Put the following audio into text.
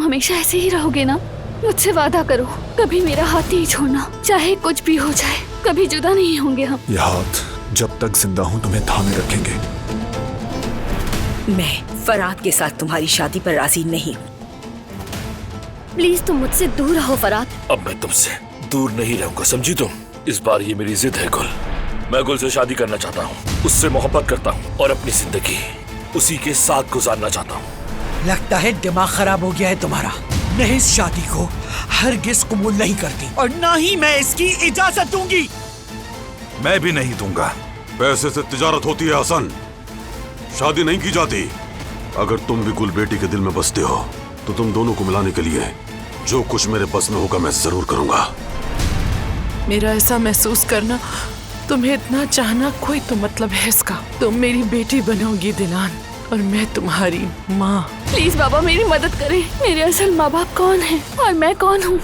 हमेशा ऐसे ही रहोगे ना? मुझसे वादा करो, कभी मेरा हाथ नहीं छोड़ना, चाहे कुछ भी हो जाए, कभी जुदा नहीं होंगे हम। यह हाथ जब तक जिंदा हूँ तुम्हें थामे रखेंगे। मैं फराद के साथ तुम्हारी शादी पर राजी नहीं हूँ। प्लीज तुम मुझसे दूर रहो फराद। अब मैं तुमसे दूर नहीं रहूंगा, समझी तुम? इस बार ये मेरी जिद है गुल। मैं गुल से शादी करना चाहता हूँ, उससे मोहब्बत करता हूँ और अपनी जिंदगी उसी के साथ गुजारना चाहता हूँ। लगता है दिमाग खराब हो गया है तुम्हारा। मैं इस शादी को हरगिज कबूल नहीं करती और ना ही मैं इसकी इजाजत दूंगी। मैं भी नहीं दूंगा। पैसे से तिजारत होती है हसन, शादी नहीं की जाती। अगर तुम भी गुल बेटी के दिल में बसते हो तो तुम दोनों को मिलाने के लिए जो कुछ मेरे बस में होगा मैं जरूर करूंगा। मेरा ऐसा महसूस करना, तुम्हें इतना चाहना कोई तो मतलब है इसका। तुम मेरी बेटी बनोगी दिलान और मैं तुम्हारी माँ। प्लीज बाबा मेरी मदद करें। मेरे असल माँ बाप कौन है और मैं कौन हूँ?